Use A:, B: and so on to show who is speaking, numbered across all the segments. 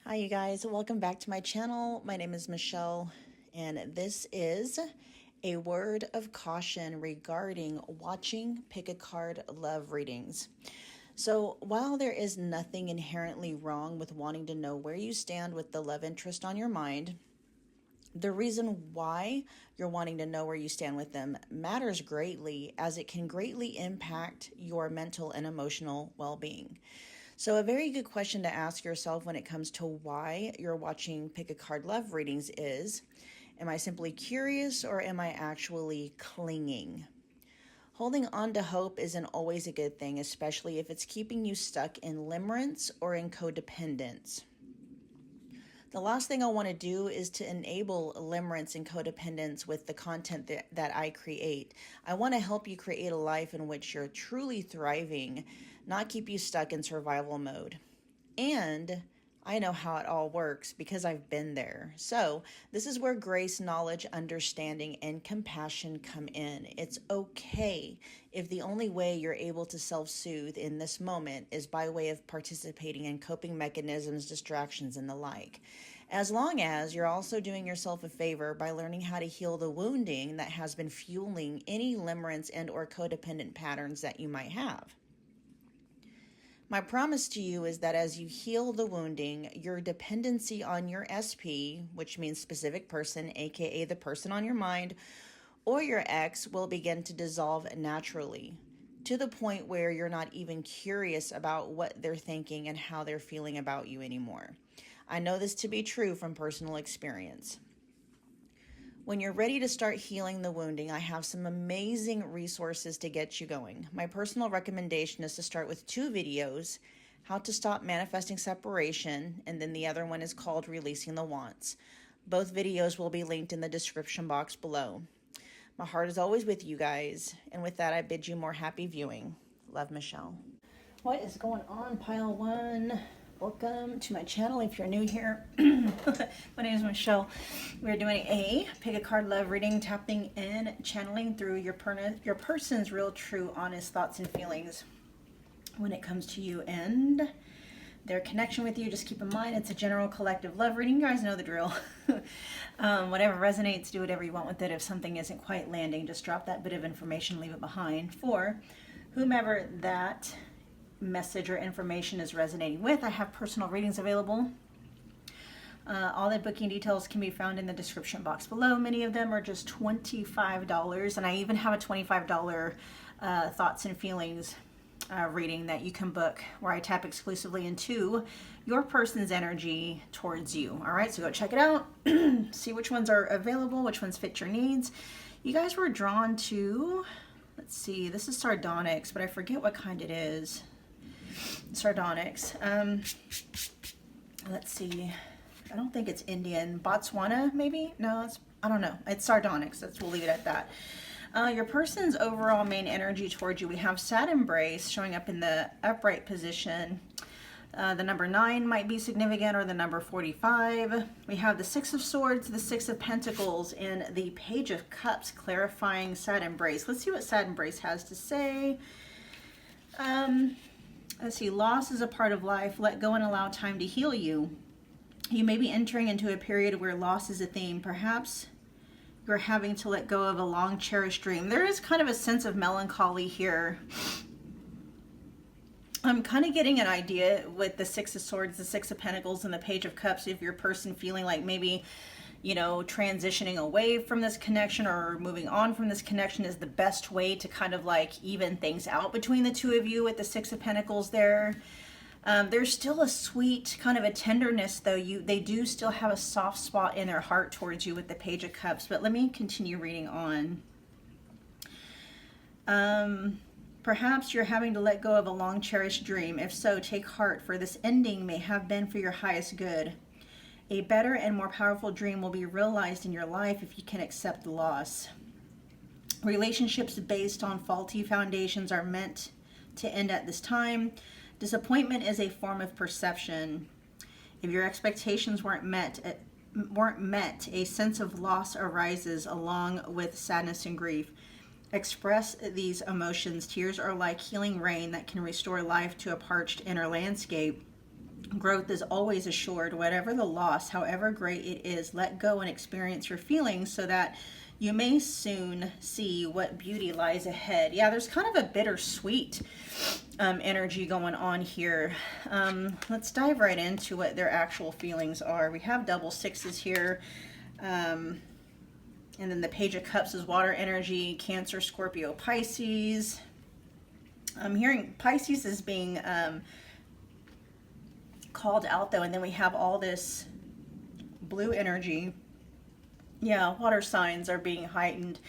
A: Hi you guys, welcome back to my channel. My name is Michelle and this is a word of caution regarding watching pick a card love readings. So while there is nothing inherently wrong with wanting to know where you stand with the love interest on your mind, the reason why you're wanting to know where you stand with them matters greatly, as it can greatly impact your mental and emotional well-being. So a very good question to ask yourself when it comes to why you're watching pick a card love readings is, am I simply curious or am I actually clinging? Holding on to hope isn't always a good thing, especially if it's keeping you stuck in limerence or in codependence. The last thing I want to do is to enable limerence and codependence with the content that I create. I want to help you create a life in which you're truly thriving, not keep you stuck in survival mode. And I know how it all works because I've been there. So this is where grace, knowledge, understanding, and compassion come in. It's okay if the only way you're able to self-soothe in this moment is by way of participating in coping mechanisms, distractions, and the like. As long as you're also doing yourself a favor by learning how to heal the wounding that has been fueling any limerence and or codependent patterns that you might have. My promise to you is that as you heal the wounding, your dependency on your SP, which means specific person, aka the person on your mind, or your ex, will begin to dissolve naturally, to the point where you're not even curious about what they're thinking and how they're feeling about you anymore. I know this to be true from personal experience. When you're ready to start healing the wounding, I have some amazing resources to get you going. My personal recommendation is to start with 2 videos, how to stop manifesting separation, and then the other one is called Releasing the Wants. Both videos will be linked in the description box below. My heart is always with you guys, and with that I bid you more happy viewing. Love, Michelle. What is going on, Pile 1? Welcome to my channel if you're new here. My name is Michelle. We're doing a pick a card love reading, tapping in, channeling through your person's real, true, honest thoughts and feelings when it comes to you and their connection with you. Just keep in mind, it's a general collective love reading. You guys know the drill. Whatever resonates, do whatever you want with it. If something isn't quite landing, just drop that bit of information, leave it behind for whomever that message or information is resonating with. I have personal readings available. All the booking details can be found in the description box below. Many of them are just $25, and I even have a $25 thoughts and feelings reading that you can book, where I tap exclusively into your person's energy towards you. All right, so go check it out. See which ones are available, which ones fit your needs. You guys were drawn to, let's see, this is Sardonyx, but I forget what kind it is. Sardonyx. Let's see. I don't think it's Indian. Botswana, maybe? No, I don't know. It's Sardonyx. We'll leave it at that. Your person's overall main energy towards you. We have sad embrace showing up in the upright position. The number 9 might be significant, or the number 45. We have the 6 of Swords, the 6 of Pentacles, and the Page of Cups, clarifying sad embrace. Let's see what sad embrace has to say. Let's see, loss is a part of life. Let go and allow time to heal you. You may be entering into a period where loss is a theme. Perhaps you're having to let go of a long cherished dream. There is kind of a sense of melancholy here. I'm kind of getting an idea with the 6 of Swords, the 6 of Pentacles, and the Page of Cups, if your person feeling like maybe, you know, transitioning away from this connection or moving on from this connection is the best way to kind of like even things out between the two of you with the 6 of Pentacles there. There's still a sweet kind of a tenderness, though. They do still have a soft spot in their heart towards you with the Page of Cups. But let me continue reading on. Perhaps you're having to let go of a long cherished dream. If so, take heart, for this ending may have been for your highest good. A better and more powerful dream will be realized in your life if you can accept the loss. Relationships based on faulty foundations are meant to end at this time. Disappointment is a form of perception. If your expectations weren't met, a sense of loss arises along with sadness and grief. Express these emotions. Tears are like healing rain that can restore life to a parched inner landscape. Growth is always assured. Whatever the loss, however great it is, let go and experience your feelings so that you may soon see what beauty lies ahead. Yeah, there's kind of a bittersweet energy going on here. Let's dive right into what their actual feelings are. We have double sixes here. And then the Page of Cups is water energy, Cancer, Scorpio, Pisces. I'm hearing Pisces is being called out though, and then we have all this blue energy. Yeah, water signs are being heightened.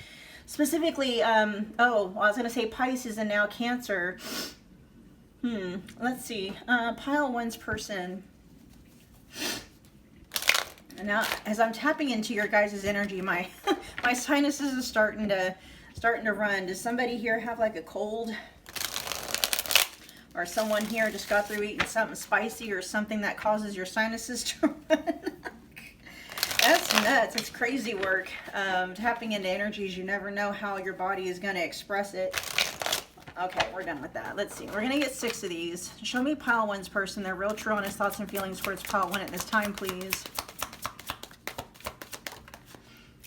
A: Specifically, oh, well, I was going to say Pisces and now Cancer. Let's see. Pile one's person. And now, as I'm tapping into your guys' energy, my my sinuses are starting to run. Does somebody here have like a cold? Or someone here just got through eating something spicy or something that causes your sinuses to run? That's nuts. It's crazy work. Tapping into energies, you never know how your body is going to express it. Okay, we're done with that. Let's see. We're going to get 6 of these. Show me pile one's person, their real, true, honest thoughts and feelings towards pile one at this time, please.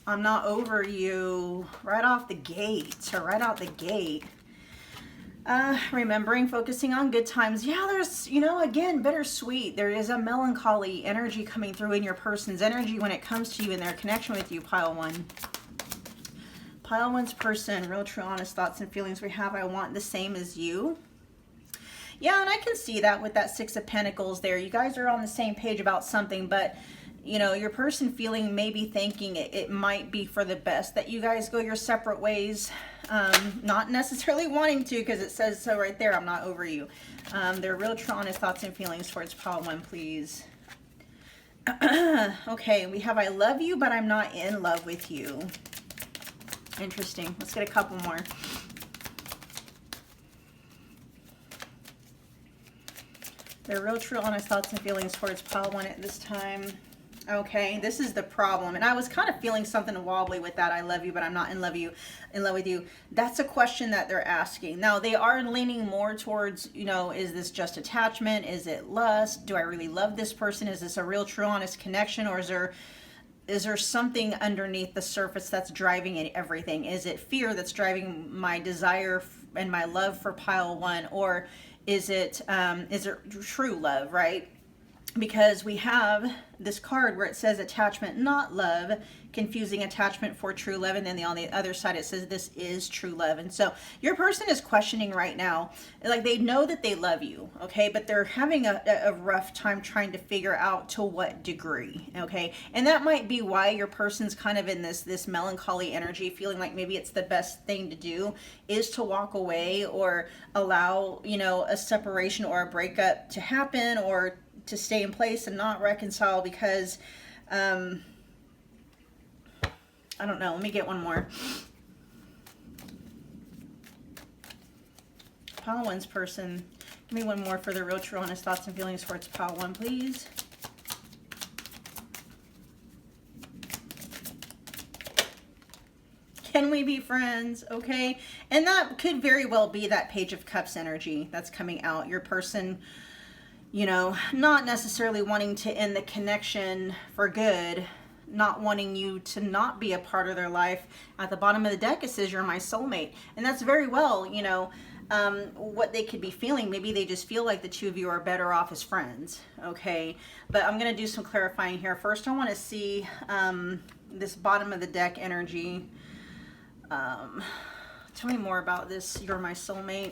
A: I'm not over you. Right off the gate. Or right out the gate. Remembering, focusing on good times. Yeah, there's, you know, again, bittersweet. There is a melancholy energy coming through in your person's energy when it comes to you and their connection with you, pile one. Pile one's person, real, true, honest thoughts and feelings we have. I want the same as you. Yeah, and I can see that with that 6 of Pentacles there. You guys are on the same page about something, but you know, your person feeling, maybe thinking it might be for the best that you guys go your separate ways. Not necessarily wanting to, because it says so right there, I'm not over you. Their real, true, honest thoughts and feelings towards pile one, please. Okay, we have I love you, but I'm not in love with you. Interesting. Let's get a couple more. Their real, true, honest thoughts and feelings towards pile one at this time. Okay, this is the problem. And I was kind of feeling something wobbly with that. I love you, but I'm not in love with you. That's a question that they're asking. Now, they are leaning more towards, you know, is this just attachment? Is it lust? Do I really love this person? Is this a real, true, honest connection? Or is there something underneath the surface that's driving everything? Is it fear that's driving my desire and my love for pile one? Or is it true love, right? Because we have this card where it says attachment, not love, confusing attachment for true love. And then on the other side, it says this is true love. And so your person is questioning right now, like they know that they love you, okay? But they're having a rough time trying to figure out to what degree, okay? And that might be why your person's kind of in this melancholy energy, feeling like maybe it's the best thing to do is to walk away or allow, you know, a separation or a breakup to happen, or to stay in place and not reconcile because, I don't know. Let me get one more. Pile one's person. Give me one more for the real, true, honest thoughts and feelings towards pile one, please. Can we be friends? Okay. And that could very well be that Page of Cups energy that's coming out. Your person, you know, not necessarily wanting to end the connection for good, not wanting you to not be a part of their life. At the bottom of the deck, it says you're my soulmate. And that's very well, you know, what they could be feeling. Maybe they just feel like the two of you are better off as friends, okay? But I'm going to do some clarifying here. First, I want to see this bottom of the deck energy. Tell me more about this, you're my soulmate.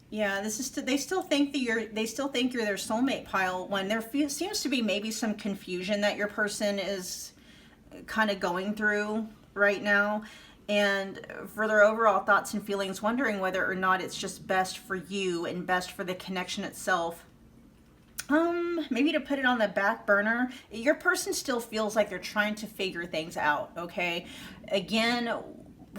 A: Yeah, this is they still think that you're their soulmate, pile one. There seems to be maybe some confusion that your person is kind of going through right now, and for their overall thoughts and feelings, wondering whether or not it's just best for you and best for the connection itself. Maybe to put it on the back burner. Your person still feels like they're trying to figure things out, okay? Again,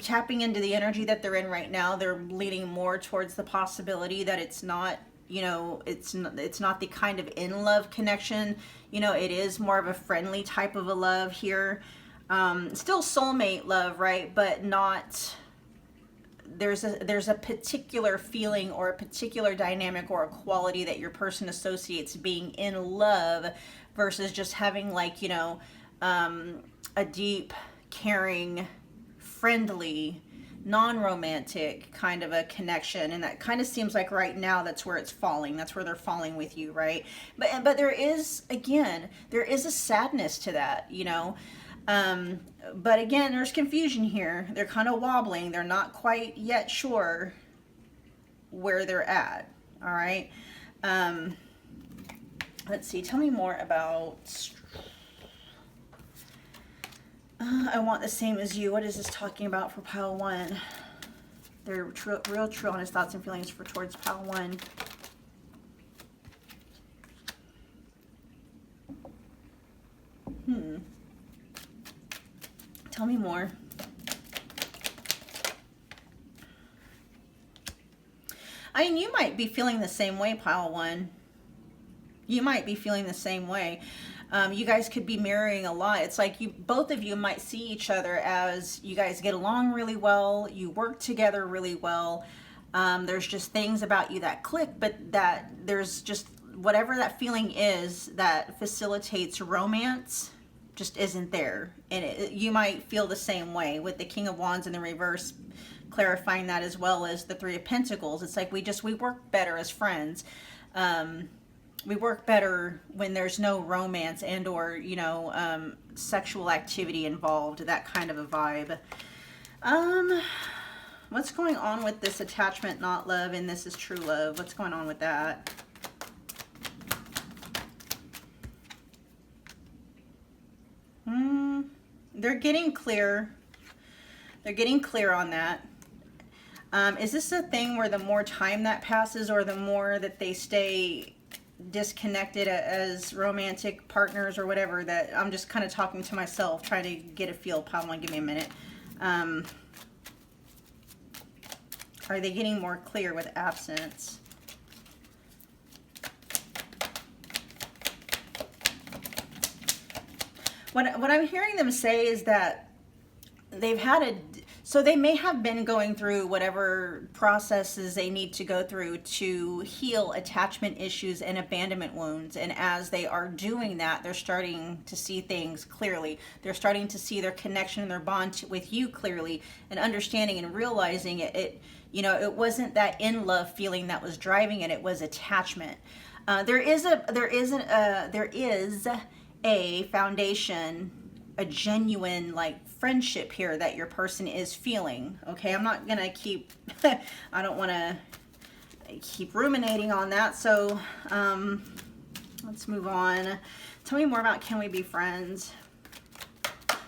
A: tapping into the energy that they're in right now, they're leaning more towards the possibility that it's not, you know, it's not the kind of in love connection. You know, it is more of a friendly type of a love here. Still soulmate love, right? But not, there's a particular feeling or a particular dynamic or a quality that your person associates being in love versus just having, like, you know, a deep, caring, friendly, non-romantic kind of a connection. And that kind of seems like right now that's where it's falling. That's where they're falling with you, right? But there is, again, there is a sadness to that, you know. But again, there's confusion here. They're kind of wobbling. They're not quite yet sure where they're at. All right. Let's see. Tell me more about, I want the same as you. What is this talking about for pile 1? Their real, true, honest thoughts and feelings towards pile 1. Tell me more. I mean, you might be feeling the same way, pile 1. You might be feeling the same way. You guys could be mirroring a lot. It's like both of you might see each other as you guys get along really well. You work together really well. There's just things about you that click, but that there's just whatever that feeling is that facilitates romance just isn't there. And you might feel the same way with the King of Wands in the reverse, clarifying that, as well as the Three of Pentacles. It's like we work better as friends. We work better when there's no romance and or, you know, sexual activity involved, that kind of a vibe. What's going on with this attachment, not love, and this is true love? What's going on with that? They're getting clear. They're getting clear on that. Is this a thing where the more time that passes or the more that they stay disconnected as romantic partners or whatever, that I'm just kind of talking to myself, trying to get a feel? Pile 1, give me a minute. Are they getting more clear with absence? What I'm hearing them say is that they've had so they may have been going through whatever processes they need to go through to heal attachment issues and abandonment wounds. And as they are doing that, they're starting to see things clearly. They're starting to see their connection and their bond with you clearly, and understanding and realizing it, you know, it wasn't that in love feeling that was driving it. It was attachment. There is a foundation, a genuine, like, friendship here that your person is feeling. Okay, I'm not gonna keep I don't want to keep ruminating on that, so let's move on. Tell me more about, can we be friends?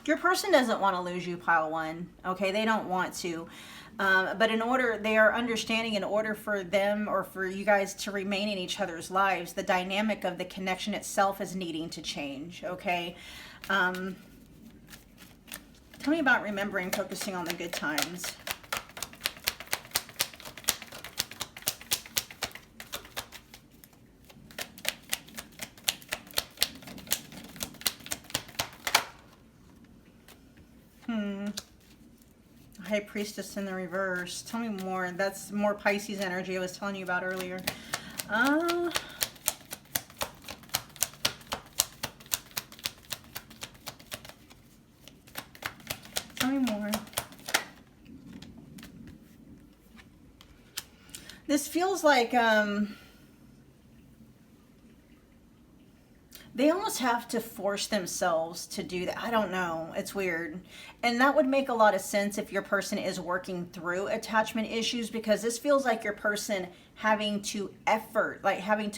A: Your person doesn't want to lose you, pile 1. Okay, they don't want to, but in order, they are understanding, in order for them or for you guys to remain in each other's lives, the dynamic of the connection itself is needing to change. Okay. Tell me about remembering, focusing on the good times. High Priestess in the reverse. Tell me more. That's more Pisces energy I was telling you about earlier. Tell me more. This feels like they almost have to force themselves to do that. I don't know. It's weird. And that would make a lot of sense if your person is working through attachment issues, because this feels like your person having to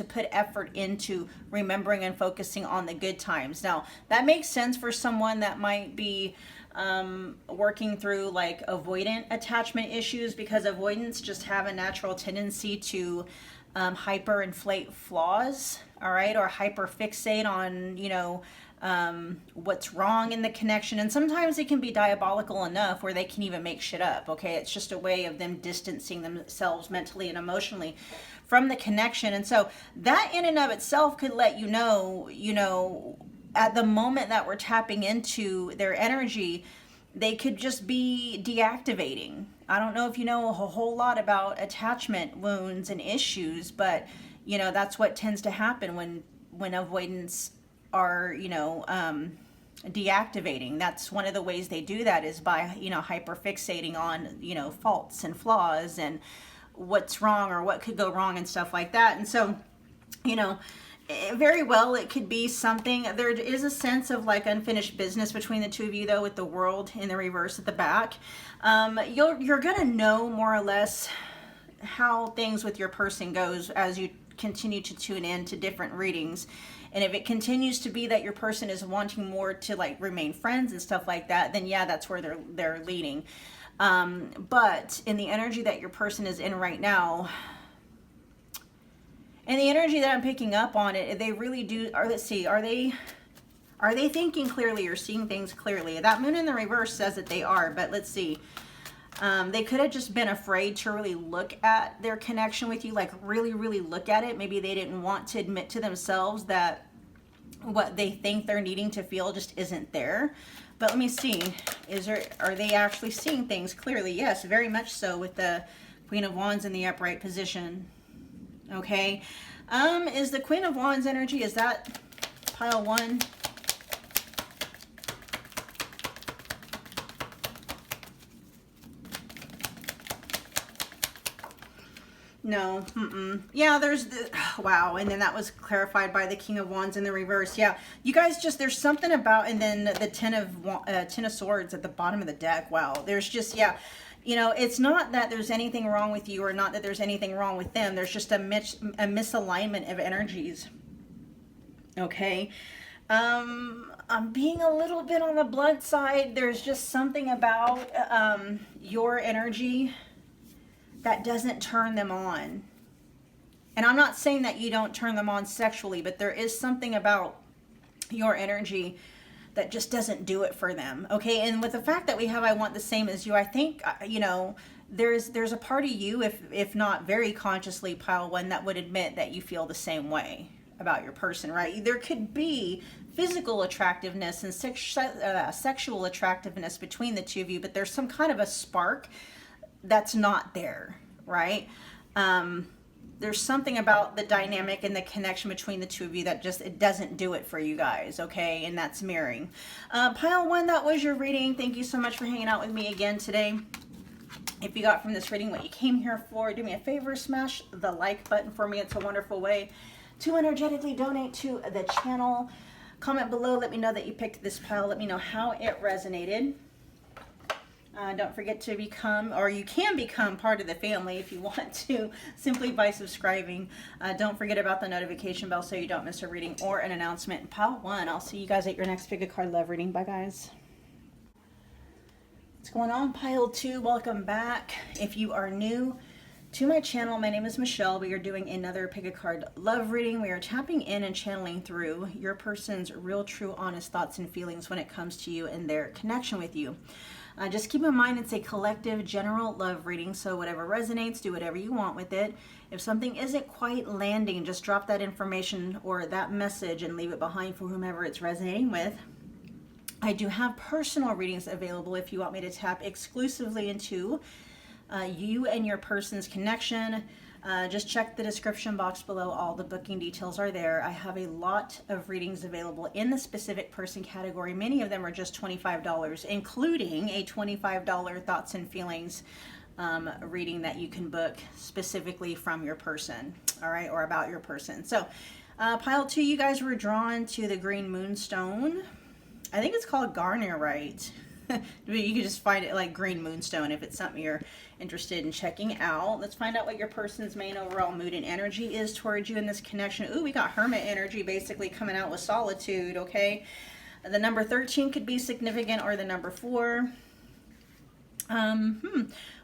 A: put effort into remembering and focusing on the good times. Now, that makes sense for someone that might be working through, like, avoidant attachment issues, because avoidants just have a natural tendency to hyperinflate flaws, all right, or hyperfixate on, you know, what's wrong in the connection. And sometimes it can be diabolical enough where they can even make shit up. Okay, it's just a way of them distancing themselves mentally and emotionally from the connection. And so that in and of itself could let you know, at the moment that we're tapping into their energy, they could just be deactivating. I don't know if you know a whole lot about attachment wounds and issues, but that's what tends to happen when avoidance are deactivating. That's one of the ways they do that, is by hyper fixating on faults and flaws and what's wrong or what could go wrong and stuff like that. And so very well, it could be something. There is a sense of like unfinished business between the two of you, though, with the World in the reverse at the back. You're gonna know more or less how things with your person goes as you continue to tune in to different readings. And if it continues to be that your person is wanting more to like remain friends and stuff like that, then yeah, that's where they're leading. But in the energy that your person is in right now, and the energy that I'm picking up on it, they really do, or let's see, are they thinking clearly or seeing things clearly? That moon in the reverse says that they are, but let's see. They could have just been afraid to really look at their connection with you, like really, really look at it. Maybe they didn't want to admit to themselves that what they think they're needing to feel just isn't there. But let me see, are they actually seeing things clearly? Yes, very much so, with the Queen of Wands in the upright position. Okay, is the Queen of Wands energy, is that pile one? No, yeah, there's the, wow, and then that was clarified by the King of Wands in the reverse. Yeah, you guys just, there's something about, and then the Ten of Swords at the bottom of the deck. Wow, there's just, yeah. It's not that there's anything wrong with you, or not that there's anything wrong with them. There's just a misalignment of energies. Okay. I'm being a little bit on the blunt side. There's just something about your energy that doesn't turn them on. And I'm not saying that you don't turn them on sexually, but there is something about your energy that just doesn't do it for them. Okay, and with the fact that we have I want the same as you, I think there's a part of you, if not very consciously, pile one, that would admit that you feel the same way about your person, right? There could be physical attractiveness and sexual attractiveness between the two of you, but there's some kind of a spark that's not there, right? There's something about the dynamic and the connection between the two of you that just, it doesn't do it for you guys, okay? And that's mirroring. Pile one, that was your reading. Thank you so much for hanging out with me again today. If you got from this reading what you came here for, do me a favor, smash the like button for me. It's a wonderful way to energetically donate to the channel. Comment below, let me know that you picked this pile. Let me know how it resonated. Don't forget to become, or you can become, part of the family if you want to, simply by subscribing. Don't forget about the notification bell so you don't miss a reading or an announcement. Pile one, I'll see you guys at your next Pick a Card Love reading. Bye, guys. What's going on, pile two? Welcome back. If you are new to my channel, my name is Michelle. We are doing another Pick a Card Love reading. We are tapping in and channeling through your person's real, true, honest thoughts and feelings when it comes to you and their connection with you. Just keep in mind it's a collective general love reading, so whatever resonates, do whatever you want with it. If something isn't quite landing, just drop that information or that message and leave it behind for whomever it's resonating with. I do have personal readings available if you want me to tap exclusively into you and your person's connection. Just check the description box below. All the booking details are there. I have a lot of readings available in the specific person category. Many of them are just $25, including a $25 thoughts and feelings reading that you can book specifically from your person, all right, or about your person. So pile two, you guys were drawn to the green moonstone. I think it's called garnerite. You can just find it like green moonstone if it's something you're interested in checking out. Let's find out what your person's main overall mood and energy is towards you in this connection. Ooh, we got hermit energy basically coming out with solitude, okay? The number 13 could be significant, or the number 4.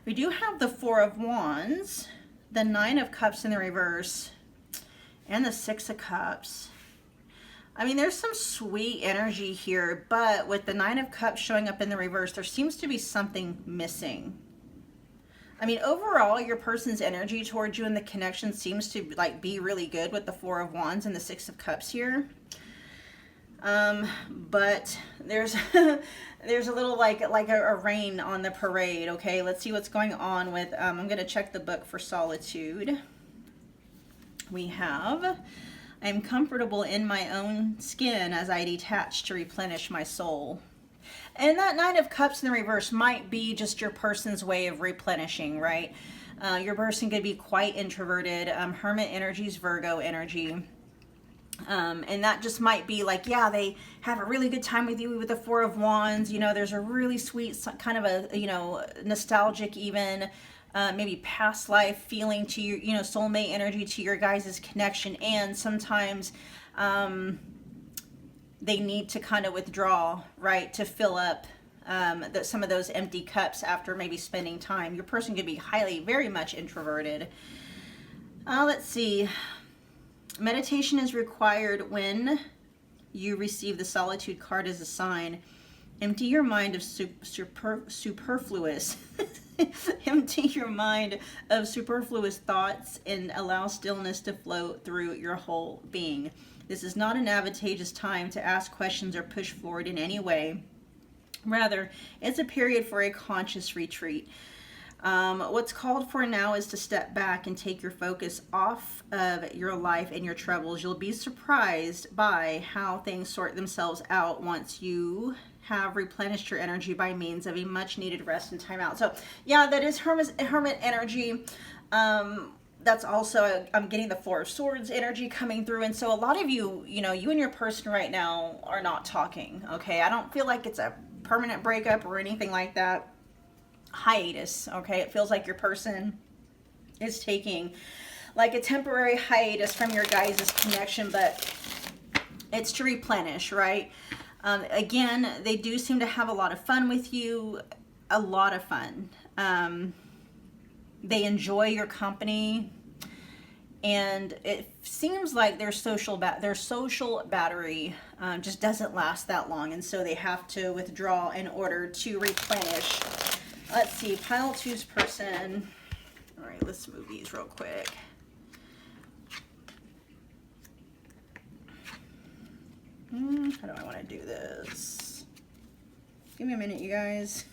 A: We do have the 4 of Wands, the 9 of Cups in the reverse, and the 6 of Cups. I mean, there's some sweet energy here, but with the Nine of Cups showing up in the reverse, there seems to be something missing. I mean, overall, your person's energy towards you and the connection seems to like be really good with the Four of Wands and the Six of Cups here. But there's there's a little like a rain on the parade. Okay, let's see what's going on with. I'm gonna check the book for solitude. We have, I'm comfortable in my own skin as I detach to replenish my soul. And that Nine of Cups in the reverse might be just your person's way of replenishing, right? Your person could be quite introverted. Hermit energy is Virgo energy. And that just might be like, yeah, they have a really good time with you with the Four of Wands. You know, there's a really sweet kind of a, you know, nostalgic even, maybe past life feeling to your, you know, soulmate energy to your guys' connection. And sometimes they need to kind of withdraw, right, to fill up some of those empty cups after maybe spending time. Your person could be very much introverted. Let's see. Meditation is required when you receive the solitude card as a sign. Empty your mind of superfluous. Empty your mind of superfluous thoughts and allow stillness to flow through your whole being. This is not an advantageous time to ask questions or push forward in any way. Rather, it's a period for a conscious retreat. What's called for now is to step back and take your focus off of your life and your troubles. You'll be surprised by how things sort themselves out once you have replenished your energy by means of a much needed rest and time out. So yeah, that is hermit energy. That's also, I'm getting the Four of Swords energy coming through. And so a lot of you, you know, you and your person right now are not talking. Okay. I don't feel like it's a permanent breakup or anything like that. Hiatus. Okay. It feels like your person is taking like a temporary hiatus from your guys' connection, but it's to replenish, right? Again, they do seem to have a lot of fun with you, a lot of fun. They enjoy your company, and it seems like their social battery just doesn't last that long, and so they have to withdraw in order to replenish. Let's see, pile two's person. All right, let's move these real quick. How do I want to do this? Give me a minute, you guys.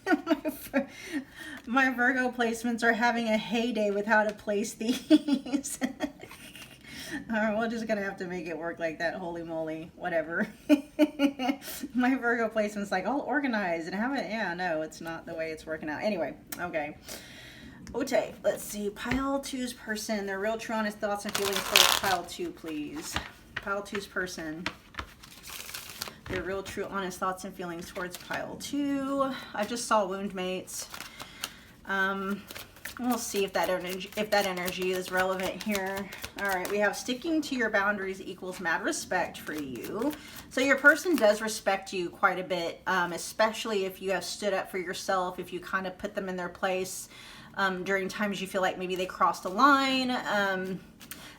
A: My Virgo placements are having a heyday with how to place these. All right, we're just gonna have to make it work like that. Holy moly, whatever. My Virgo placement's like all organized and have it. Yeah, no, it's not the way it's working out. Anyway, okay. Okay, let's see. Pile two's person. Their real, true, honest thoughts and feelings for pile two, please. Pile two's person. Their real, true, honest thoughts and feelings towards pile two. I just saw wound mates. We'll see if that energy is relevant here. All right, we have sticking to your boundaries equals mad respect for you. So your person does respect you quite a bit, especially if you have stood up for yourself, if you kind of put them in their place during times you feel like maybe they crossed a line.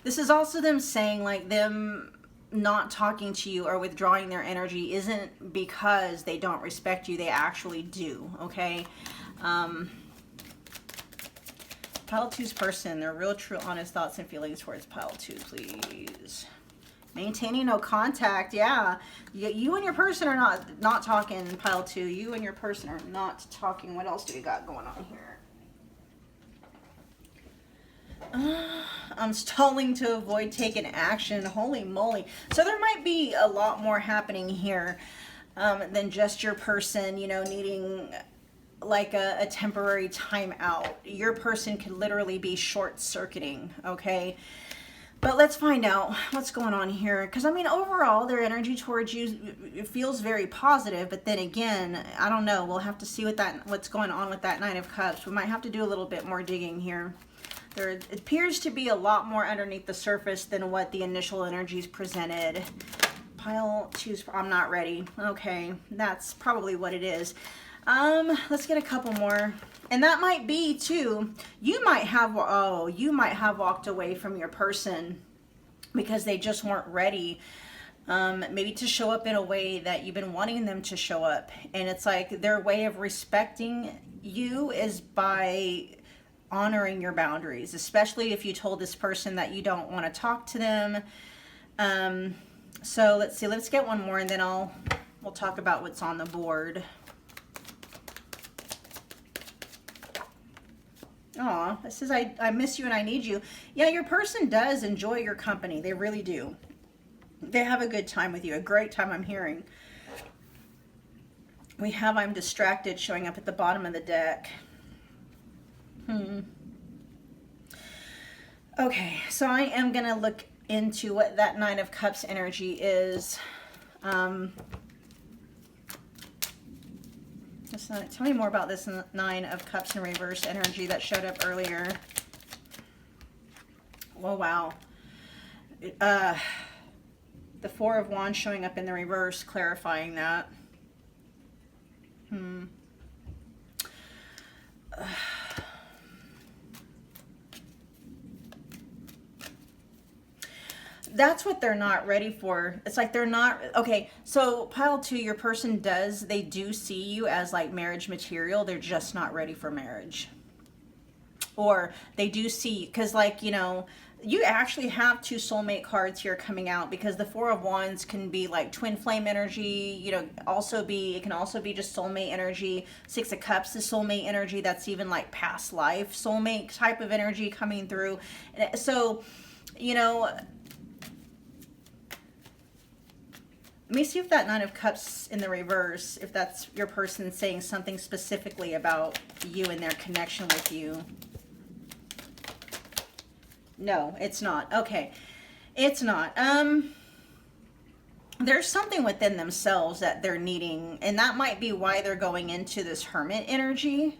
A: This is also them saying like them not talking to you or withdrawing their energy isn't because they don't respect you. They actually do, okay? Pile two's person, their real, true, honest thoughts and feelings towards pile two, please. Maintaining no contact, yeah. You and your person are not talking, pile two. You and your person are not talking. What else do we got going on here? I'm stalling to avoid taking action. Holy moly. So there might be a lot more happening here than just your person, you know, needing like a temporary time out. Your person could literally be short-circuiting, okay? But let's find out what's going on here. Because, I mean, overall, their energy towards you, it feels very positive. But then again, I don't know. We'll have to see what's going on with that Nine of Cups. We might have to do a little bit more digging here. There appears to be a lot more underneath the surface than what the initial energies presented. Pile two's, I'm not ready. Okay, that's probably what it is. Let's get a couple more. And that might be too, you might have walked away from your person because they just weren't ready maybe to show up in a way that you've been wanting them to show up. And it's like their way of respecting you is by honoring your boundaries, especially if you told this person that you don't want to talk to them. So let's see, let's get one more and then we'll talk about what's on the board. Aw, it says, I miss you and I need you. Yeah, your person does enjoy your company. They really do. They have a good time with you, a great time, I'm hearing. We have I'm distracted showing up at the bottom of the deck. Okay, so I am going to look into what that Nine of Cups energy is. Tell me more about this Nine of Cups in reverse energy that showed up earlier. Oh, wow. The Four of Wands showing up in the reverse, clarifying that. That's what they're not ready for. It's like they're not, okay, so pile 2, your person they do see you as like marriage material. They're just not ready for marriage. Or they do see, because like, you know, you actually have 2 soulmate cards here coming out, because the Four of Wands can be like twin flame energy, you know, it can also be just soulmate energy. Six of Cups is soulmate energy. That's even like past life soulmate type of energy coming through. So, you know, let me see if that Nine of Cups in the reverse, if that's your person saying something specifically about you and their connection with you. No, it's not. Okay. It's not. There's something within themselves that they're needing, and that might be why they're going into this Hermit energy.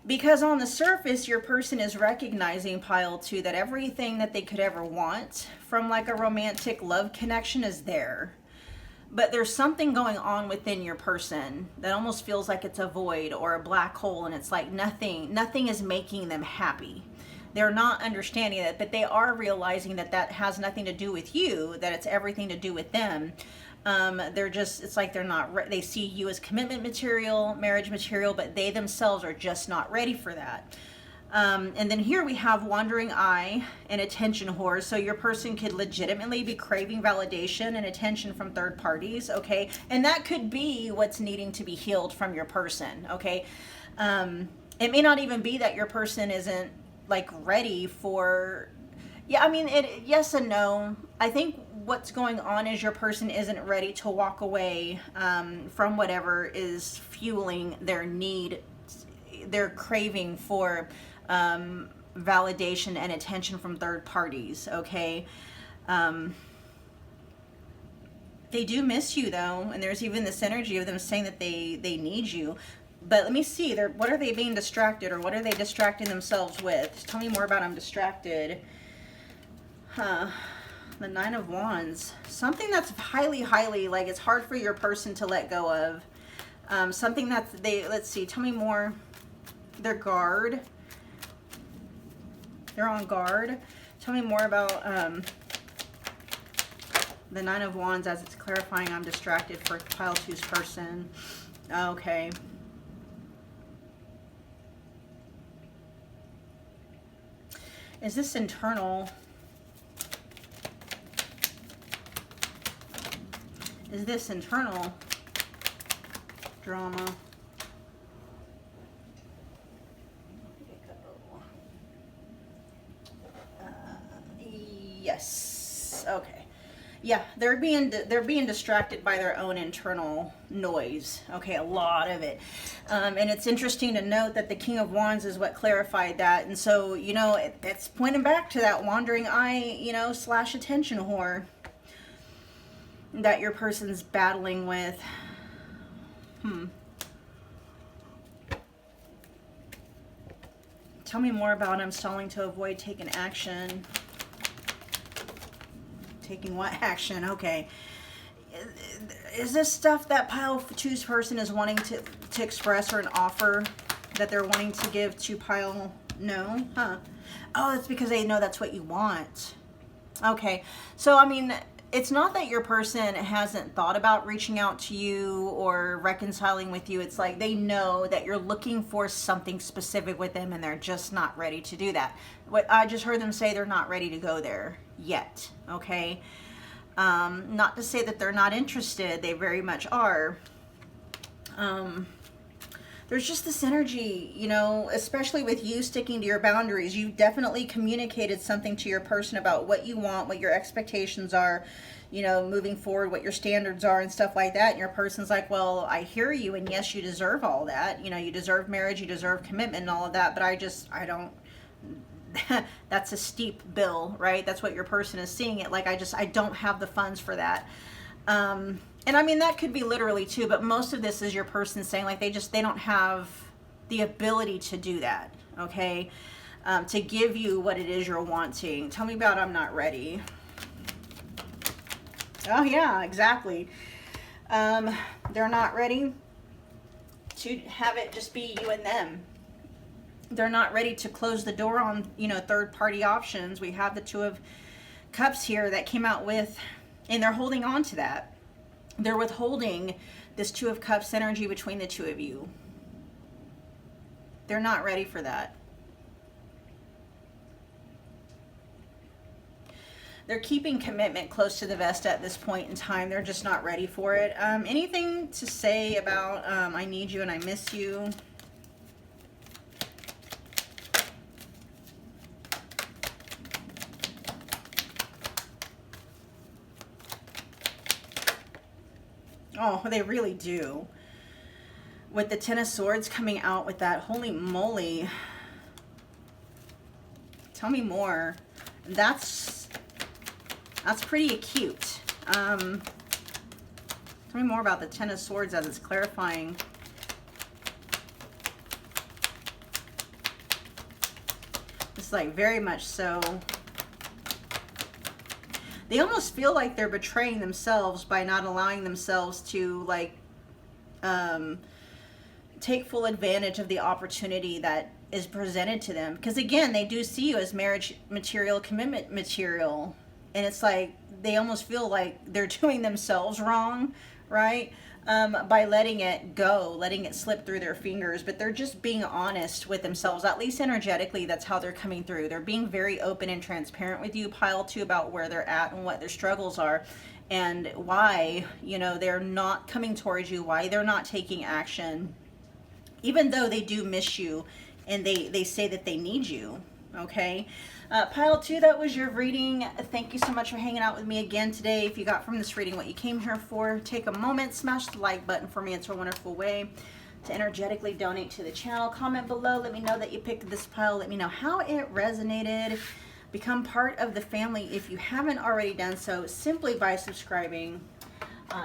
A: Because on the surface, your person is recognizing, pile 2, that everything that they could ever want from like a romantic love connection is there. But there's something going on within your person that almost feels like it's a void or a black hole, and it's like nothing is making them happy. They're not understanding that, but they are realizing that that has nothing to do with you, that it's everything to do with them. It's like they're not, they see you as commitment material, marriage material, but they themselves are just not ready for that. And then here we have wandering eye and attention whore. So your person could legitimately be craving validation and attention from third parties, okay? And that could be what's needing to be healed from your person, okay? It may not even be that your person isn't like ready for, yeah, I mean, yes and no. I think what's going on is your person isn't ready to walk away from whatever is fueling their need, their craving for validation and attention from third parties, okay? They do miss you though, and there's even this energy of them saying that they need you. But let me see, what are they being distracted, or what are they distracting themselves with? Tell me more about I'm distracted. The Nine of Wands. Something that's highly, like it's hard for your person to let go of. Something that let's see, tell me more. Their guard. They're on guard. Tell me more about the Nine of Wands as it's clarifying I'm distracted for pile 2's person. Okay. Is this internal? Is this internal drama? Yes. Okay. Yeah, they're being distracted by their own internal noise. Okay, a lot of it. And it's interesting to note that the King of Wands is what clarified that. And so, you know, it's pointing back to that wandering eye, you know, / attention whore that your person's battling with. Tell me more about I'm stalling to avoid taking action. Taking what action? Okay. Is this stuff that pile 2's person is wanting to express, or an offer that they're wanting to give to pile? No? Huh. Oh, it's because they know that's what you want. Okay, so I mean, it's not that your person hasn't thought about reaching out to you or reconciling with you. It's like they know that you're looking for something specific with them and they're just not ready to do that. What I just heard them say, they're not ready to go there yet, okay? Not to say that they're not interested, they very much are. There's just this energy, you know, especially with you sticking to your boundaries. You definitely communicated something to your person about what you want, what your expectations are, you know, moving forward, what your standards are and stuff like that. And your person's like, well, I hear you, and yes, you deserve all that. You know, you deserve marriage, you deserve commitment and all of that, but I don't, that's a steep bill, right? That's what your person is seeing it like. I don't have the funds for that. And I mean, that could be literally too, but most of this is your person saying like they don't have the ability to do that, okay? To give you what it is you're wanting. Tell me about I'm not ready. Oh yeah, exactly. They're not ready to have it just be you and them. They're not ready to close the door on, you know, third party options. We have the Two of Cups here that came out with, and they're holding on to that. They're withholding this Two of Cups energy between the two of you. They're not ready for that. They're keeping commitment close to the vest at this point in time. They're just not ready for it. Anything to say about I need you and I miss you? Oh, they really do. With the Ten of Swords coming out with that, holy moly. Tell me more. That's pretty acute. Tell me more about the Ten of Swords as it's clarifying. It's like very much so. They almost feel like they're betraying themselves by not allowing themselves to like take full advantage of the opportunity that is presented to them. Because again, they do see you as marriage material, commitment material. And it's like they almost feel like they're doing themselves wrong, right? By letting it go, letting it slip through their fingers. But they're just being honest with themselves, at least energetically. That's how they're coming through. They're being very open and transparent with you, pile two, about where they're at and what their struggles are and why, you know, they're not coming towards you, why they're not taking action, even though they do miss you and they say that they need you. Okay, pile two, that was your reading. Thank you so much for hanging out with me again today. If you got from this reading what you came here for, take a moment, smash the like button for me. It's a wonderful way to energetically donate to the channel. Comment below, let me know that you picked this pile. Let me know how it resonated. Become part of the family if you haven't already done so, simply by subscribing.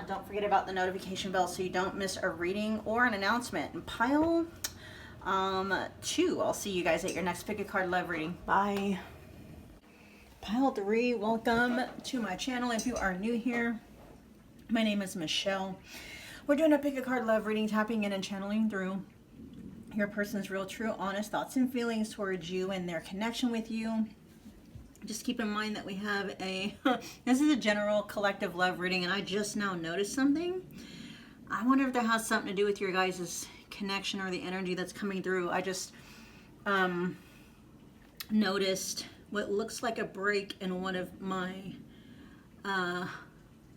A: Don't forget about the notification bell so you don't miss a reading or an announcement. And pile two, I'll see you guys at your next pick a card love reading. Bye. Pile three, welcome to my channel. If you are new here, my name is Michelle. We're doing a pick a card love reading, tapping in and channeling through your person's real, true, honest thoughts and feelings towards you and their connection with you. Just keep in mind that we have a, this is a general collective love reading, and I just now noticed something. I wonder if that has something to do with your guys' connection or the energy that's coming through. I just noticed what looks like a break in one of my,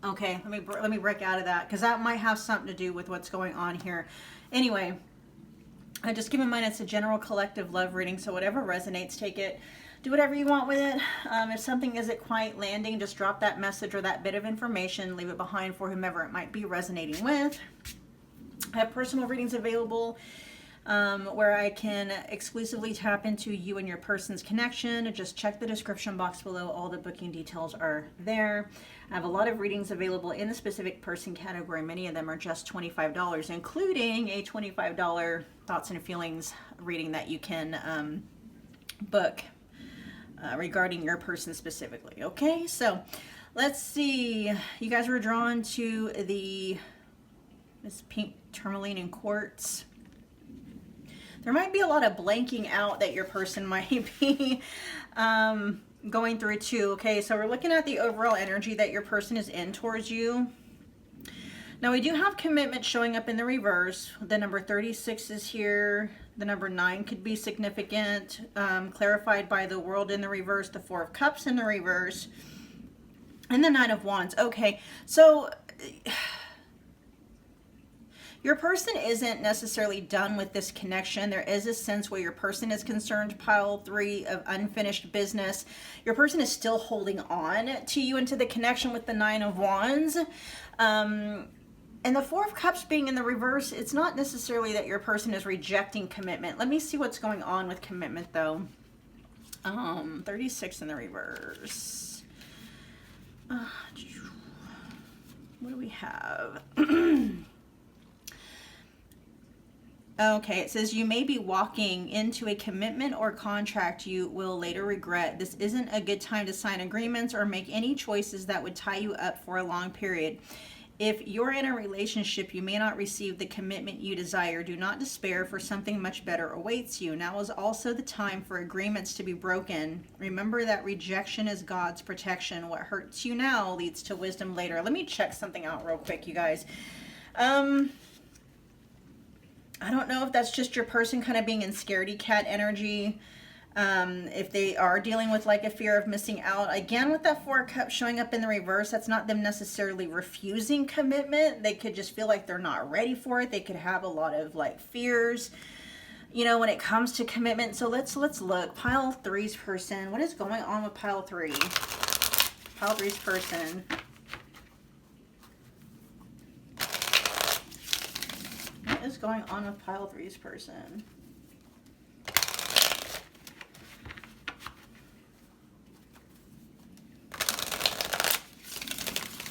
A: okay, let me break out of that, because that might have something to do with what's going on here. Anyway, just keep in mind it's a general collective love reading, so whatever resonates, take it. Do whatever you want with it. If something isn't quite landing, just drop that message or that bit of information. Leave it behind for whomever it might be resonating with. I have personal readings available where I can exclusively tap into you and your person's connection. Just check the description box below. All the booking details are there. I have a lot of readings available in the specific person category. Many of them are just $25, including a $25 thoughts and feelings reading that you can book regarding your person specifically. Okay, so let's see. You guys were drawn to this pink Tourmaline and Quartz. There might be a lot of blanking out that your person might be going through too. Okay, so we're looking at the overall energy that your person is in towards you. Now we do have commitment showing up in the reverse. The number 36 is here. The number 9 could be significant, clarified by the World in the reverse, the 4 of Cups in the reverse, and the 9 of Wands. Okay, so your person isn't necessarily done with this connection. There is a sense where your person is concerned, pile 3 of unfinished business. Your person is still holding on to you into the connection with the 9 of Wands. And the 4 of Cups being in the reverse, it's not necessarily that your person is rejecting commitment. Let me see what's going on with commitment though. 36 in the reverse. What do we have? Okay, it says you may be walking into a commitment or contract you will later regret. This isn't a good time to sign agreements or make any choices that would tie you up for a long period. If you're in a relationship, you may not receive the commitment you desire. Do not despair, for something much better awaits you. Now is also the time for agreements to be broken. Remember that rejection is God's protection. What hurts you now leads to wisdom later. Let me check something out real quick, you guys. I don't know if that's just your person kind of being in scaredy cat energy. If they are dealing with like a fear of missing out. Again, with that 4 of Cups showing up in the reverse, that's not them necessarily refusing commitment. They could just feel like they're not ready for it. They could have a lot of like fears, you know, when it comes to commitment. So let's look. Pile 3's person. What is going on with pile 3? Pile 3's person. What is going on with pile 3's person?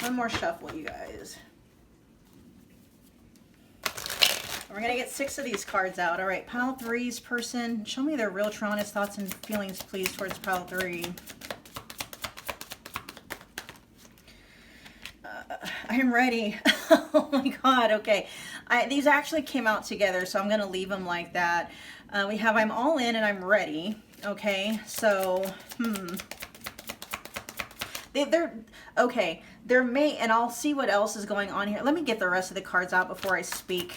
A: One more shuffle, you guys. We're going to get 6 of these cards out. All right, pile 3's person. Show me their real true honest thoughts and feelings, please, towards pile 3. I am ready. Oh my God. Okay. These actually came out together, so I'm going to leave them like that. We have I'm all in and I'm ready. Okay. So, they're okay. There may, and I'll see what else is going on here. Let me get the rest of the cards out before I speak.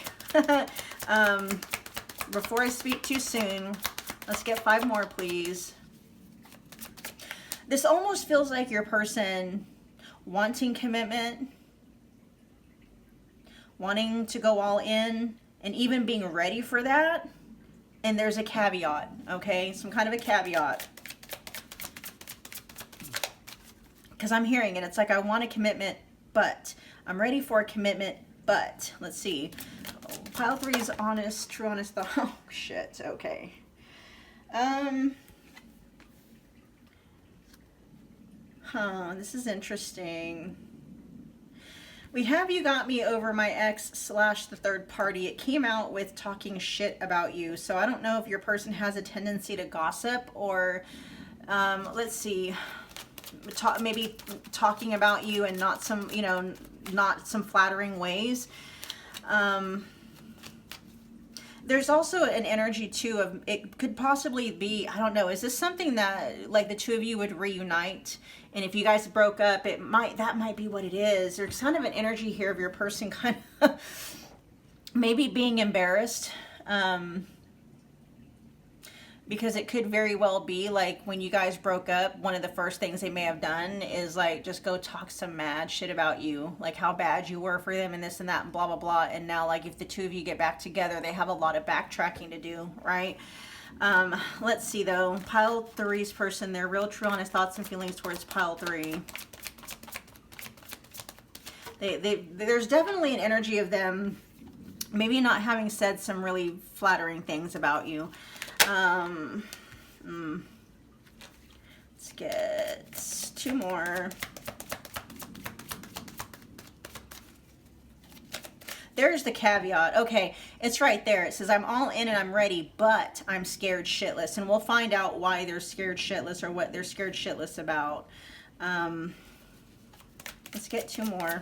A: Before I speak too soon. Let's get 5 more, please. This almost feels like your person wanting commitment, wanting to go all in, and even being ready for that. And there's a caveat, okay? Some kind of a caveat. Because I'm hearing it. It's like, I want a commitment, but I'm ready for a commitment, but let's see. Pile 3's honest, true honest thought. Oh, shit. Okay. This is interesting. We have you got me over my ex / the third party. It came out with talking shit about you. So I don't know if your person has a tendency to gossip or, let's see, maybe talking about you in not some, you know, not some flattering ways. There's also an energy too of, it could possibly be, I don't know, is this something that like the two of you would reunite? And if you guys broke up, that might be what it is. There's kind of an energy here of your person kind of maybe being embarrassed. Because it could very well be like when you guys broke up, one of the first things they may have done is like just go talk some mad shit about you, like how bad you were for them and this and that and blah, blah, blah. And now like if the two of you get back together, they have a lot of backtracking to do, right? Let's see though. Pile 3's person, their real true honest thoughts and feelings towards pile 3. There's definitely an energy of them maybe not having said some really flattering things about you. Let's get 2 more. There's the caveat. Okay, it's right there. It says, I'm all in and I'm ready, but I'm scared shitless. And we'll find out why they're scared shitless or what they're scared shitless about. Let's get 2 more.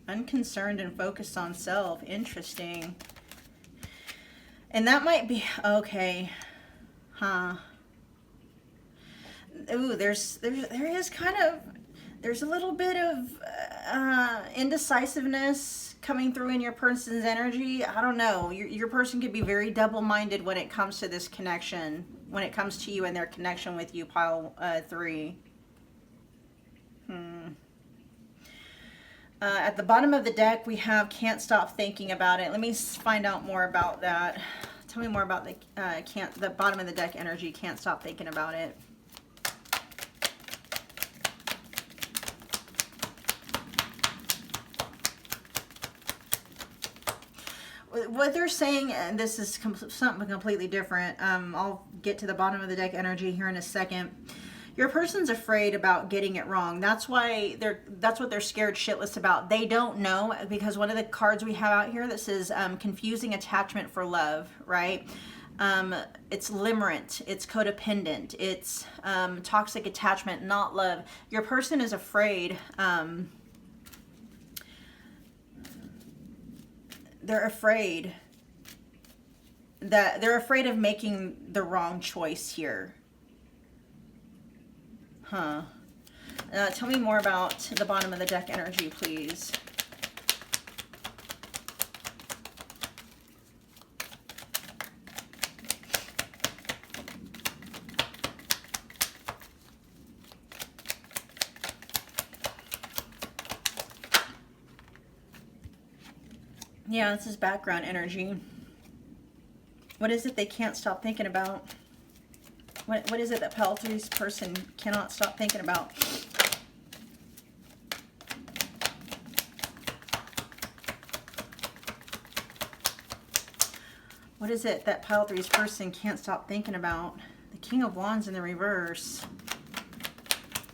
A: Unconcerned and focused on self. Interesting. And that might be, okay. Huh. Ooh, there is kind of, there's a little bit of indecisiveness coming through in your person's energy. I don't know. Your person could be very double-minded when it comes to this connection, when it comes to you and their connection with you, pile 3. At the bottom of the deck, we have can't stop thinking about it. Let me find out more about that. Tell me more about the bottom of the deck energy, can't stop thinking about it. What they're saying, and this is something completely different. I'll get to the bottom of the deck energy here in a second. Your person's afraid about getting it wrong. That's why that's what they're scared shitless about. They don't know, because one of the cards we have out here that says confusing attachment for love, right? It's limerent, it's codependent, it's toxic attachment, not love. Your person is afraid. They're afraid of making the wrong choice here. Huh. Tell me more about the bottom of the deck energy, please. Yeah, this is background energy. What is it they can't stop thinking about? What is it that pile 3's person cannot stop thinking about? What is it that pile 3's person can't stop thinking about? The King of Wands in the reverse.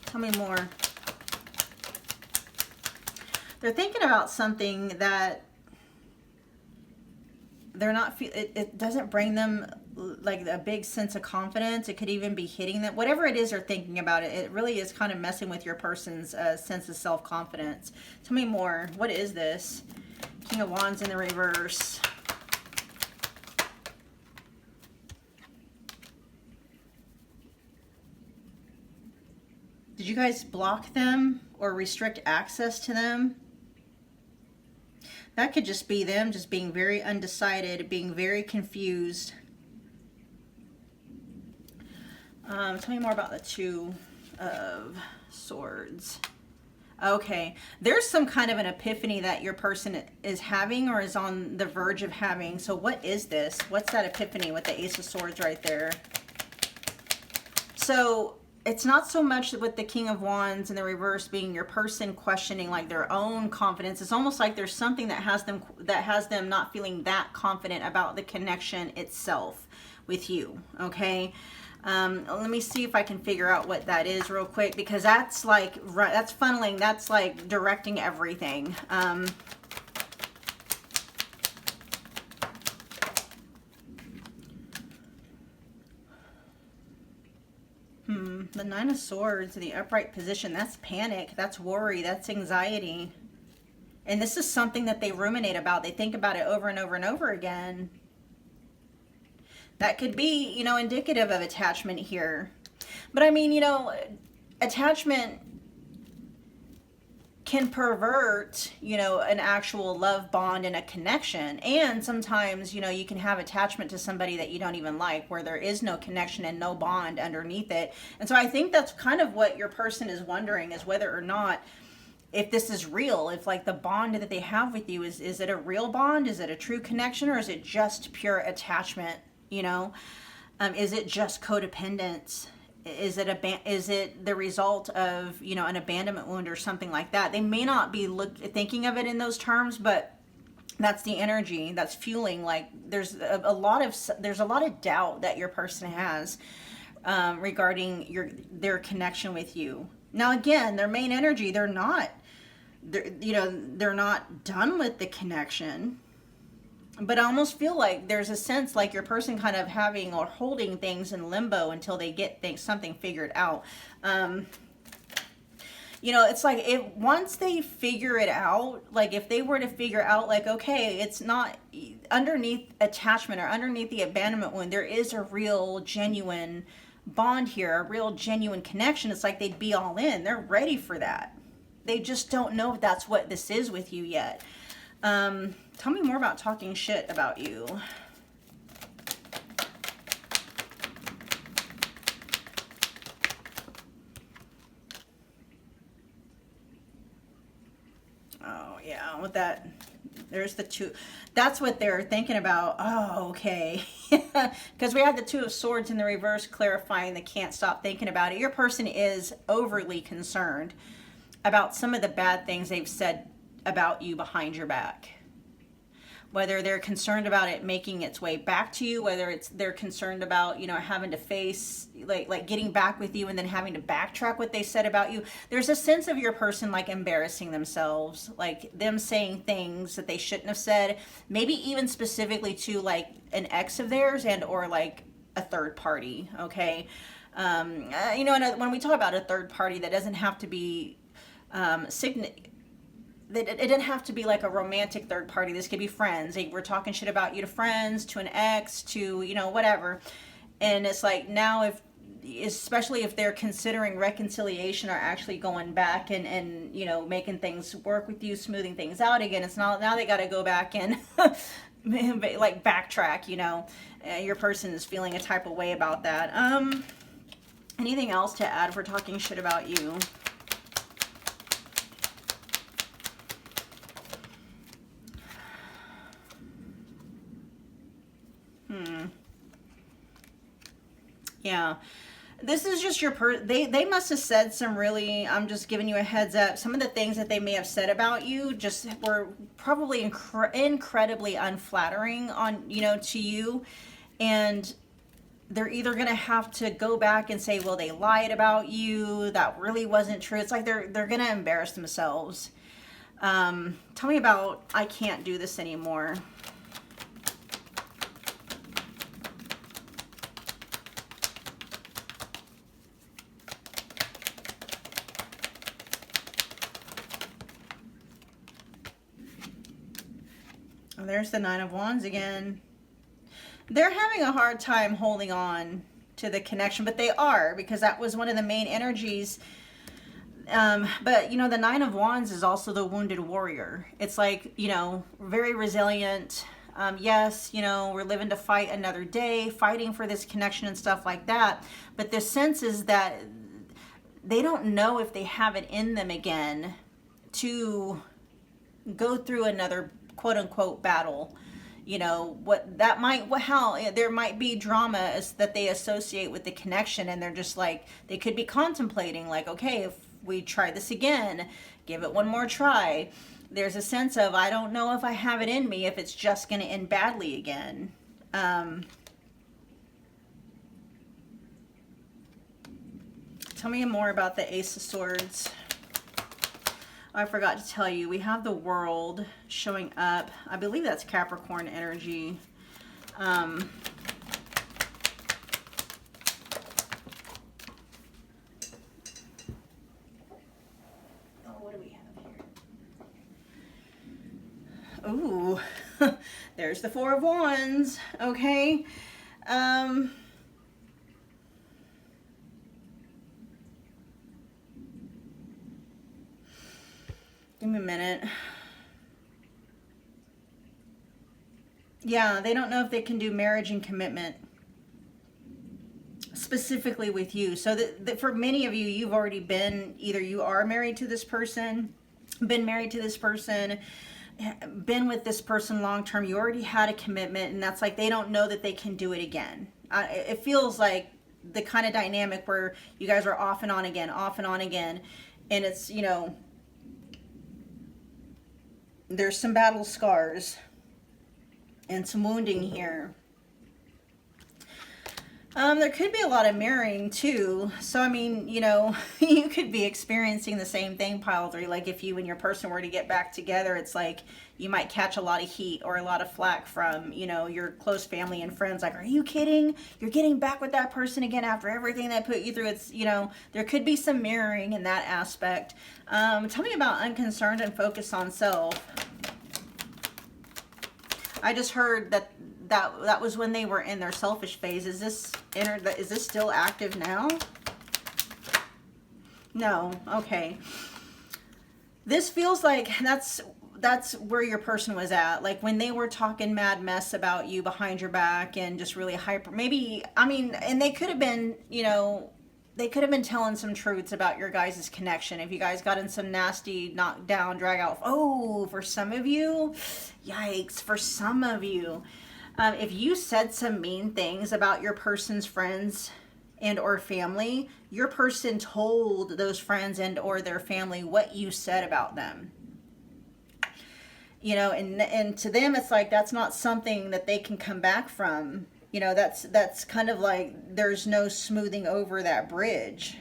A: Tell me more. They're thinking about something that they're not, it doesn't bring them like a big sense of confidence. It could even be hitting them. Whatever it is they're thinking about, it really is kind of messing with your person's sense of self-confidence. Tell me more. What is this? King of Wands in the reverse. Did you guys block them or restrict access to them? That could just be them just being very undecided, being very confused. Tell me more about the Two of Swords. Okay, there's some kind of an epiphany that your person is having or is on the verge of having. So what is this? What's that epiphany with the Ace of Swords right there? So it's not so much with the King of Wands in the reverse being your person questioning like their own confidence. It's almost like there's something that has them not feeling that confident about the connection itself with you. Okay. Let me see if I can figure out what that is real quick, because that's like, that's funneling, that's like directing everything. The Nine of Swords in the upright position, that's panic, that's worry, that's anxiety. And this is something that they ruminate about. They think about it over and over and over again. That could be, you know, indicative of attachment here. But I mean, you know, attachment can pervert, you know, an actual love bond and a connection. And sometimes, you know, you can have attachment to somebody that you don't even like, where there is no connection and no bond underneath it. And so I think that's kind of what your person is wondering, is whether or not, if this is real, if like the bond that they have with you, is it a real bond? Is it a true connection, or is it just pure attachment? You know, is it just codependence? Is it the result of, you know, an abandonment wound or something like that? They may not be thinking of it in those terms, but that's the energy that's fueling. Like there's a lot of doubt that your person has regarding their connection with you. Now again, their main energy, they're not done with the connection. But I almost feel like there's a sense like your person kind of having or holding things in limbo until they get something figured out. you know, it's like once they figure it out, like if they were to figure out like, okay, it's not underneath attachment or underneath the abandonment wound, there is a real genuine bond here, a real genuine connection. It's like they'd be all in. They're ready for that. They just don't know if that's what this is with you yet. Tell me more about talking shit about you. Oh, yeah, with that, there's the two. That's what they're thinking about. Oh, okay. Because we have the Two of Swords in the reverse, clarifying they can't stop thinking about it. Your person is overly concerned about some of the bad things they've said about you behind your back. Whether they're concerned about it making its way back to you, whether they're concerned about, you know, having to face, like getting back with you and then having to backtrack what they said about you. There's a sense of your person like embarrassing themselves, like them saying things that they shouldn't have said, maybe even specifically to like an ex of theirs and or like a third party, okay? You know, and when we talk about a third party, that doesn't have to be it didn't have to be like a romantic third party. This could be friends. We're talking shit about you to friends, to an ex, to, you know, whatever. And it's like now especially if they're considering reconciliation or actually going back and you know, making things work with you, smoothing things out again. It's not, now they got to go back and like backtrack, you know. Your person is feeling a type of way about that. Anything else to add if we're talking shit about you? Yeah, this is just your they must have said some really, I'm just giving you a heads up, some of the things that they may have said about you just were probably incredibly unflattering on, you know, to you. And they're either going to have to go back and say, well, they lied about you, that really wasn't true. It's like they're going to embarrass themselves. Tell me about, I can't do this anymore. There's the Nine of Wands again. They're having a hard time holding on to the connection, but they are, because that was one of the main energies. But, you know, the Nine of Wands is also the wounded warrior. It's like, you know, very resilient. Yes, you know, we're living to fight another day, fighting for this connection and stuff like that. But the sense is that they don't know if they have it in them again to go through another quote unquote battle. You know, what that might, how there might be drama that they associate with the connection, and they're just like, they could be contemplating like, okay, if we try this again, give it one more try. There's a sense of, I don't know if I have it in me, if it's just going to end badly again. Tell me more about the Ace of Swords. I forgot to tell you, we have the World showing up. I believe that's Capricorn energy. Oh, what do we have here? Ooh, there's the Four of Wands. Okay. Give me a minute. Yeah, they don't know if they can do marriage and commitment specifically with you. So that for many of you, you've already been, either you are married to this person, been married to this person, been with this person long term. You already had a commitment, and that's like they don't know that they can do it again. It feels like the kind of dynamic where you guys are off and on again, off and on again. And it's, you know, there's some battle scars and some wounding here. There could be a lot of mirroring too. So, I mean, you know, you could be experiencing the same thing, pile 3. Like if you and your person were to get back together, it's like you might catch a lot of heat or a lot of flack from, you know, your close family and friends. Like, are you kidding? You're getting back with that person again after everything they put you through. It's, you know, there could be some mirroring in that aspect. Tell me about unconcerned and focus on self. I just heard that was when they were in their selfish phase. Is this still active now? No. Okay. This feels like that's where your person was at. Like when they were talking mad mess about you behind your back and just really hyper. Maybe, I mean, and they could have been, you know, they could have been telling some truths about your guys' connection. If you guys got in some nasty knockdown, drag out. Oh, for some of you, yikes, for some of you. If you said some mean things about your person's friends and or family, your person told those friends and or their family what you said about them. You know, and to them, it's like, that's not something that they can come back from. You know, that's kind of like, there's no smoothing over that bridge.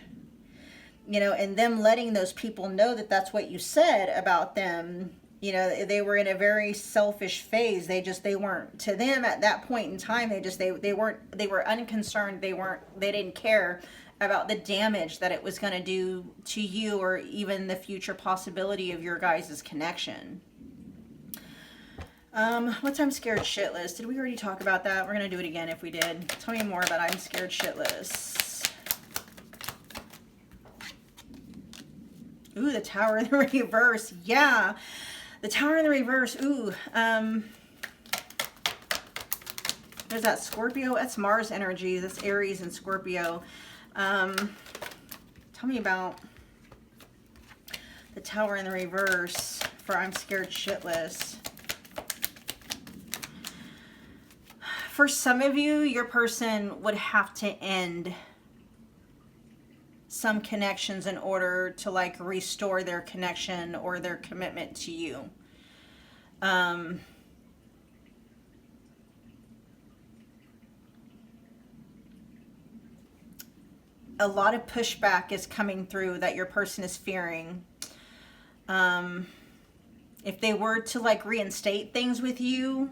A: You know, and them letting those people know that that's what you said about them. You know, they were in a very selfish phase. They weren't, to them at that point in time, they were unconcerned. They didn't care about the damage that it was going to do to you or even the future possibility of your guys' connection. What's I'm scared shitless? Did we already talk about that? We're going to do it again if we did. Tell me more about I'm scared shitless. Ooh, the Tower in the reverse. Yeah. The Tower in the reverse. Ooh. There's that Scorpio. That's Mars energy. That's Aries and Scorpio. Tell me about the Tower in the reverse for I'm scared shitless. For some of you, your person would have to end some connections in order to like restore their connection or their commitment to you. A lot of pushback is coming through that your person is fearing. If they were to like reinstate things with you,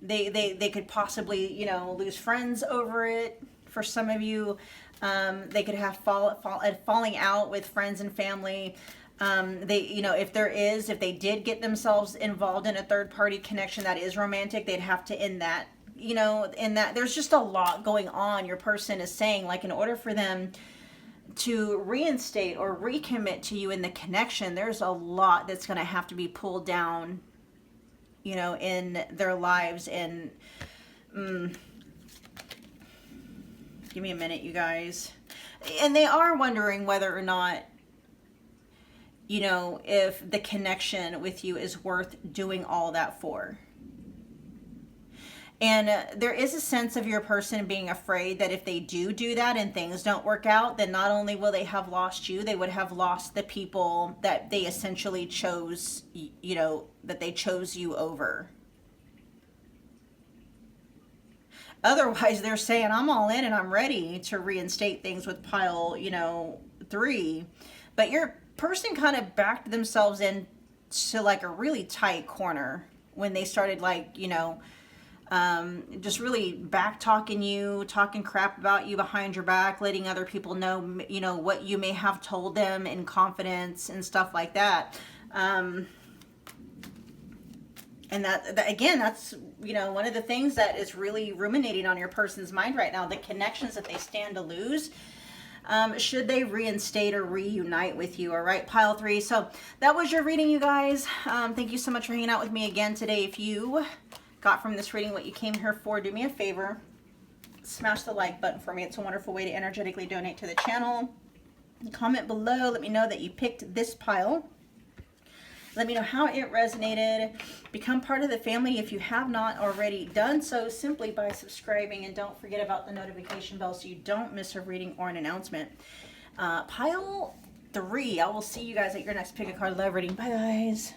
A: they could possibly, you know, lose friends over it. For some of you, they could have falling out with friends and family. You know, if they did get themselves involved in a third party connection that is romantic, they'd have to end that. You know, in that there's just a lot going on. Your person is saying, like, in order for them to reinstate or recommit to you in the connection, there's a lot that's going to have to be pulled down, you know, in their lives. And give me a minute, you guys. And they are wondering whether or not, you know, if the connection with you is worth doing all that for. And there is a sense of your person being afraid that if they do that and things don't work out, then not only will they have lost you, they would have lost the people that they essentially chose, you know, that they chose you over. Otherwise, they're saying, I'm all in and I'm ready to reinstate things with pile, you know, 3. But your person kind of backed themselves into like a really tight corner when they started, like, you know, just really back talking you, talking crap about you behind your back, letting other people know, you know, what you may have told them in confidence and stuff like that. And that again, that's, you know, one of the things that is really ruminating on your person's mind right now, the connections that they stand to lose, should they reinstate or reunite with you. All right, pile 3. So that was your reading, you guys. Thank you so much for hanging out with me again today. If you got from this reading what you came here for, do me a favor, smash the like button for me. It's a wonderful way to energetically donate to the channel. Comment below, let me know that you picked this pile. Let me know how it resonated. Become part of the family if you have not already done so, simply by subscribing, and don't forget about the notification bell so you don't miss a reading or an announcement. Pile 3, I will see you guys at your next pick a card love reading. Bye guys.